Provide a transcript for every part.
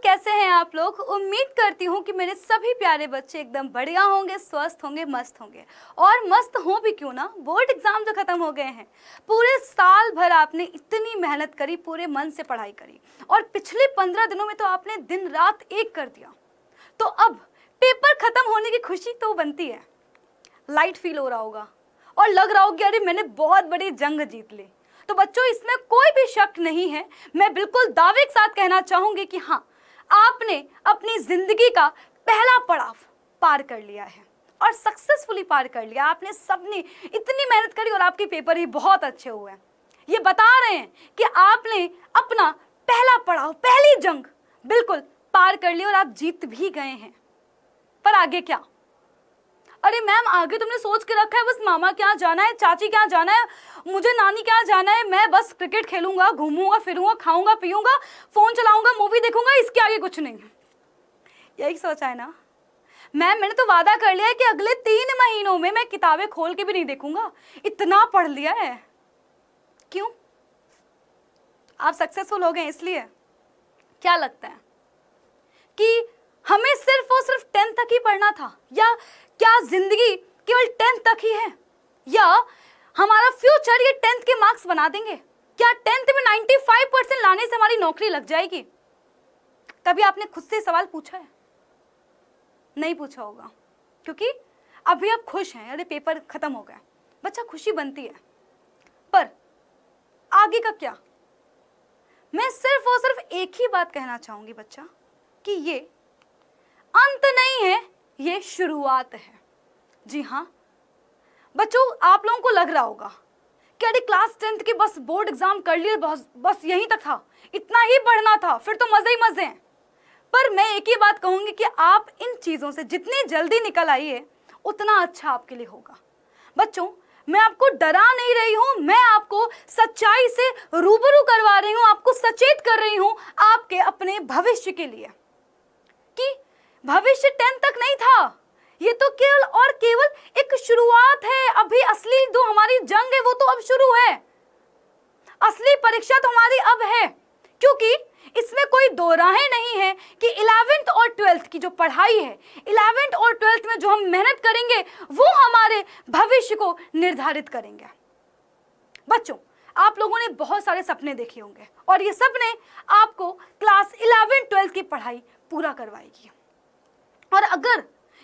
कैसे हैं आप लोग। उम्मीद करती हूँ कि मेरे सभी प्यारे बच्चे एकदम बढ़िया होंगे, स्वस्थ होंगे, मस्त होंगे। और मस्त हो भी क्यों ना, बोर्ड एग्जाम जो खत्म हो गए हैं, पूरे साल भर आपने इतनी मेहनत करी, पूरे मन से पढ़ाई करी, और पिछले 15 दिनों में तो आपने दिन रात एक कर दिया। तो अब पेपर खत्म होने की खुशी तो बनती है, लाइट फील हो रहा होगा और लग रहा होगा अरे मैंने बहुत बड़ी जंग जीत ली। तो बच्चों, इसमें कोई भी शक नहीं है, मैं बिल्कुल दावे के साथ कहना चाहूंगी कि हाँ, आपने अपनी जिंदगी का पहला पड़ाव पार कर लिया है और सक्सेसफुली पार कर लिया। आपने सबने इतनी मेहनत करी और आपके पेपर ही बहुत अच्छे हुए हैं। ये बता रहे हैं कि आपने अपना पहला पड़ाव, पहली जंग बिल्कुल पार कर ली और आप जीत भी गए हैं। पर आगे क्या? अरे मैम, आगे तुमने सोच के रखा है बस मामा के यहाँ जाना है, चाची के यहाँ जाना है, मुझे नानी के यहाँ जाना है, मैं बस क्रिकेट खेलूंगा, घूमूंगा, फिरूंगा, खाऊंगा, पीऊंगा, फोन चलाऊंगा, मूवी देखूंगा, इसके आगे कुछ नहीं। यही सोचा है ना मैम? मैंने तो वादा कर लिया है कि अगले 3 महीनों में मैं किताबें खोल के भी नहीं देखूंगा, इतना पढ़ लिया है। क्यों? आप सक्सेसफुल हो गए इसलिए? क्या लगता है कि हमें सिर्फ और सिर्फ 10th तक ही पढ़ना था, या क्या जिंदगी केवल 10th तक ही है, या हमारा फ्यूचर ये 10th के मार्क्स बना देंगे? क्या 10th में 95% लाने से हमारी नौकरी लग जाएगी? कभी आपने खुद से सवाल पूछा है? नहीं पूछा होगा, क्योंकि अभी आप खुश हैं, अरे पेपर खत्म हो गया, बच्चा खुशी बनती है। पर आगे का क्या? मैं सिर्फ और सिर्फ एक ही बात कहना चाहूंगी बच्चा, कि ये अंत नहीं है, ये शुरुआत है। जी हाँ बच्चों, आप लोगों को लग रहा होगा कि अरे क्लास 10th के बस बोर्ड एग्जाम कर लिए, बस यहीं तक था, इतना ही पढ़ना था, फिर तो मजे ही मजे हैं। पर मैं एक ही बात कहूंगी कि आप इन चीजों से जितनी जल्दी निकल आइए उतना अच्छा आपके लिए होगा। बच्चों, मैं आपको डरा नहीं रही हूं, मैं आपको सच्चाई से रूबरू करवा रही हूं, आपको सचेत कर रही हूं आपके अपने भविष्य के लिए, कि भविष्य 10th तक नहीं था, ये तो केवल और केवल एक शुरुआत है। अभी असली जो हमारी जंग है वो तो अब शुरू है, असली परीक्षा तो हमारी अब है, क्योंकि इसमें कोई दो राहें नहीं है कि 11th और 12th की जो पढ़ाई है, 11th और 12th में जो हम मेहनत करेंगे वो हमारे भविष्य को निर्धारित करेंगे। बच्चों, आप लोगों ने बहुत सारे सपने देखे होंगे और ये सपने आपको क्लास 11 12 की पढ़ाई पूरा करवाएगी। और अगर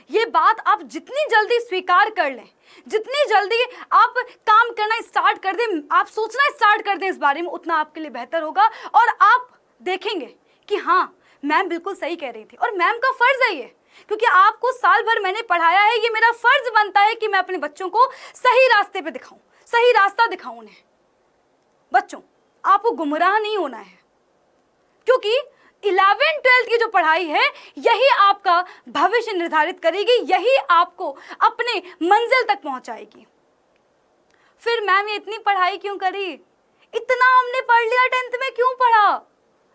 ये बात आप जितनी जल्दी स्वीकार कर लें, जितनी जल्दी आप काम करना स्टार्ट कर दें, आप सोचना स्टार्ट कर दें इस बारे में, उतना आपके लिए बेहतर होगा। और आप देखेंगे कि हाँ, मैम बिल्कुल सही कह रही थी और मैम का फर्ज है ये, क्योंकि आपको साल भर मैंने पढ़ाया है, ये मेरा फर्ज बनता है कि मैं अपने बच्चों को सही रास्ते पे दिखाऊं, सही रास्ता दिखाऊं उन्हें। बच्चों, आपको गुमराह नहीं होना है, क्योंकि 11 12 की जो पढ़ाई है यही आपका भविष्य निर्धारित करेगी, यही आपको अपने मंजिल तक पहुंचाएगी। फिर मैम ये इतनी पढ़ाई क्यों करी, इतना हमने पढ़ लिया 10th में, क्यों पढ़ा?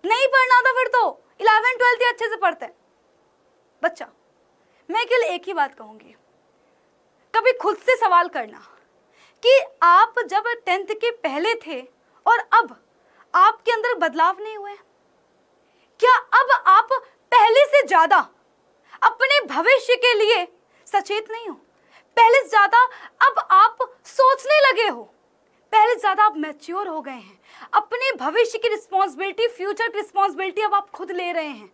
नहीं पढ़ना था फिर तो 11 12 ही अच्छे से पढ़ते। बच्चा, मैं केवल एक ही बात कहूंगी, कभी खुद से सवाल करना कि आप जब 10th के पहले थे और अब आपके अंदर बदलाव नहीं हुए? क्या अब आप पहले से ज्यादा अपने भविष्य के लिए सचेत नहीं हो? पहले से ज्यादा अब आप सोचने लगे हो, पहले से ज्यादा आप मैच्योर हो गए हैं, अपने भविष्य की रिस्पॉन्सिबिलिटी, फ्यूचर की रिस्पॉन्सिबिलिटी अब आप खुद ले रहे हैं।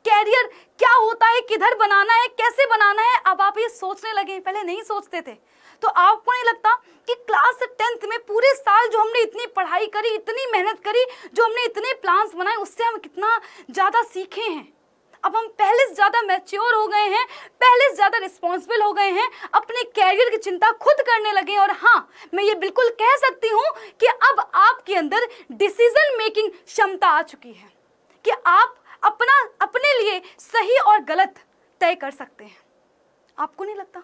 कैरियर क्या होता है, किधर बनाना है, कैसे बनाना है, अब आप ये सोचने लगे, पहले नहीं सोचते थे। तो आपको नहीं लगता कि क्लास 10th में पूरे साल जो हमने इतनी पढ़ाई करी, इतनी मेहनत करी, जो हमने इतने प्लान्स बनाए, उससे हम कितना ज्यादा सीखे हैं? अब हम पहले से ज्यादा मैच्योर हो गए हैं, पहले से ज्यादा रिस्पॉन्सिबल हो गए हैं, अपने कैरियर की चिंता खुद करने लगे हैं। और हाँ, मैं ये बिल्कुल कह सकती हूँ कि अब आपके अंदर डिसीजन मेकिंग क्षमता आ चुकी है, कि आप अपने लिए सही और गलत तय कर सकते हैं। आपको नहीं लगता?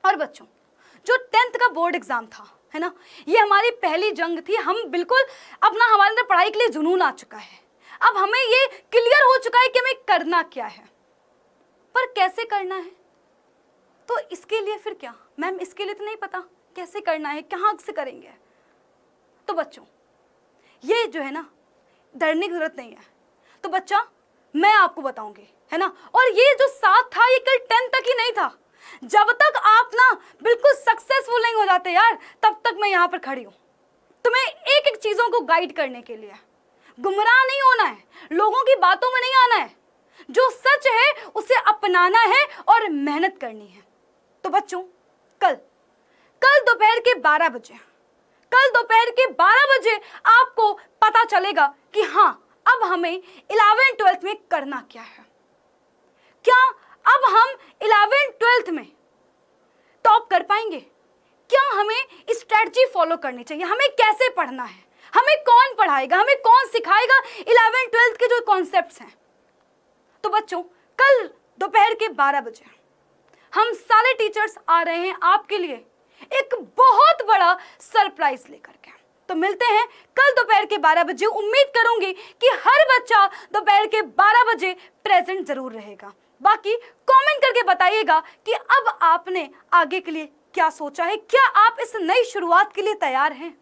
और बच्चों, जो 10th का बोर्ड एग्जाम था, है ना, ये हमारी पहली जंग थी। हम बिल्कुल अपना, हमारे अंदर पढ़ाई के लिए जुनून आ चुका है, अब हमें ये क्लियर हो चुका है कि हमें करना क्या है। पर कैसे करना है? तो इसके लिए फिर क्या मैम, इसके लिए तो नहीं पता कैसे करना है, कहाँ से करेंगे? तो बच्चों, ये जो है ना, डरने की जरूरत नहीं है। तो बच्चा, मैं आपको बताऊंगी, है ना। और ये जो साथ था ये कल 10 तक ही नहीं था। जब तक आप ना बिल्कुल सक्सेसफुल नहीं हो जाते यार, तब तक मैं यहाँ पर खड़ी हूँ तुम्हें एक एक चीजों को गाइड करने के लिए। गुमराह नहीं होना है, लोगों की बातों में नहीं आना है, जो सच है उसे अपनाना है और मेहनत करनी है। तो बच्चों कल दोपहर के 12 बजे, कल दोपहर के 12 बजे आपको पता चलेगा कि हाँ अब हमें 11th-12th में करना क्या है। क्या अब हम 11th-12th में टॉप कर पाएंगे? क्या हमें स्ट्रेटजी फॉलो करनी चाहिए? हमें कैसे पढ़ना है? हमें कौन पढ़ाएगा? हमें कौन सिखाएगा 11th-12th के जो कॉन्सेप्ट्स हैं? तो बच्चों कल दोपहर के 12 बजे हम सारे टीचर्स आ रहे हैं आपके लिए एक बहुत बड़ा सरप्राइज लेकर के। तो मिलते हैं कल दोपहर के 12 बजे। उम्मीद करूंगी कि हर बच्चा दोपहर के 12 बजे प्रेजेंट जरूर रहेगा। बाकी कमेंट करके बताइएगा कि अब आपने आगे के लिए क्या सोचा है, क्या आप इस नई शुरुआत के लिए तैयार हैं।